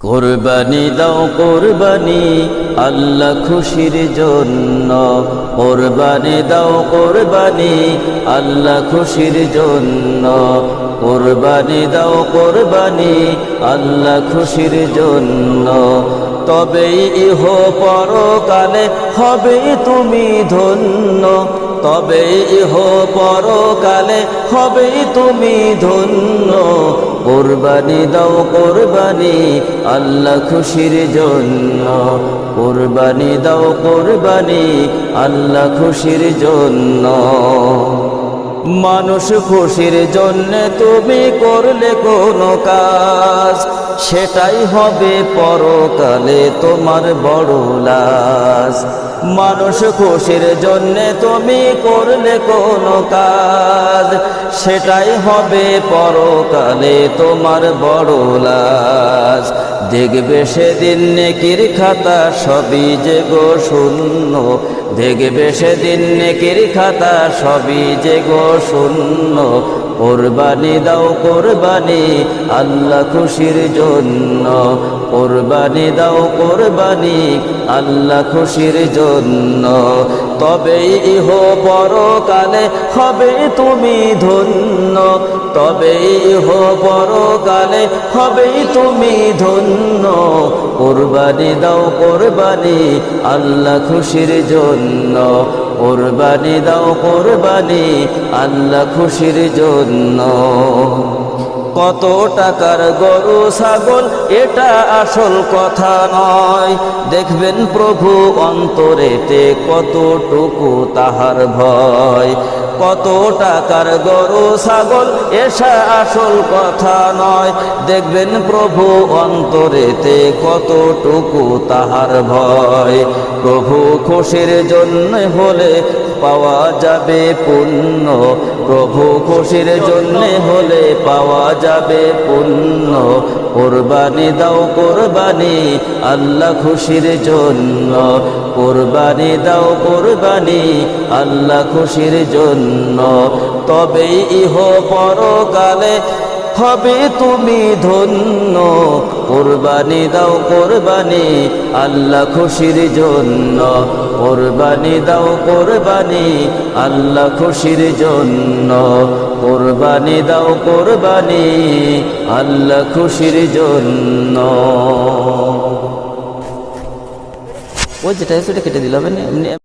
কুরবানি দাও কুরবানি আল্লাহ খুশির জন্য। কুরবানি দাও কুরবানি আল্লাহ খুশির জন্য। কুরবানি দাও কুরবানি আল্লাহ খুশির জন্য। তবেই ইহ পরকালে হবে তুমি ধন্য। তবেই ইহ পরকালে হবে তুমি ধন্য। কুরবানি দাও কুরবানি আল্লাহ খুশির জন্য। কুরবানি দাও কুরবানি আল্লাহ খুশির জন্য। মানুষ খুশির জন্য তুমি করলে কোনো কাজ, সেটাই হবে পরকালে তোমার বড় লাজ। মানুষ খুশির জন্য তুমি করলে কোনো কাজ, সেটাই হবে পরকালে তোমার বড় লাজ। দেখবে সেদিন নেকির খাতা সবই যে গো শূন্য। দেখবে সেদিন নেকির খাতা সবই যে গো শূন্য। কুরবানি দাও কুরবানি আল্লাহ খুশির জন্য। কুরবানি দাও কুরবানি আল্লাহ খুশির জন্য। তবেই ইহ পরকালে হবে তুমি ধন্য। তবেই ইহ পরকালে হবে তুমি ধন্য। কুরবানি দাও কুরবানি আল্লাহ খুশির জন্য। কুরবানি দাও কুরবানি আল্লাহ খুশির জন্য। কত টাকার গরু ছাগল এটা আসল কথা নয়, দেখবেন প্রভু অন্তরেতে কতটুকু তাহার ভয়। কত টাকার গরু ছাগল এসা আসল কথা নয়, দেখবেন প্রভু অন্তরেতে কতটুকু তাহার ভয়। প্রভু খুশির জন্য হলে পাওয়া যাবে পুণ্য। প্রভু খুশির জন্য হলে পাওয়া যাবে পুণ্য। কুরবানি দাও কুরবানি আল্লাহ খুশির জন্য। কুরবানি দাও কুরবানি আল্লাহ খুশির জন্য। তবেই ইহ পরকালে হবে তুমি ধন্য। কুরবানি দাও কুরবানি আল্লাহ খুশির জন্য। কুরবানি দাও কুরবানি আল্লাহ খুশির জন্য। কুরবানি দাও কুরবানি আল্লাহ খুশির জন্য। ও যেটা সেটা কেটে দিল।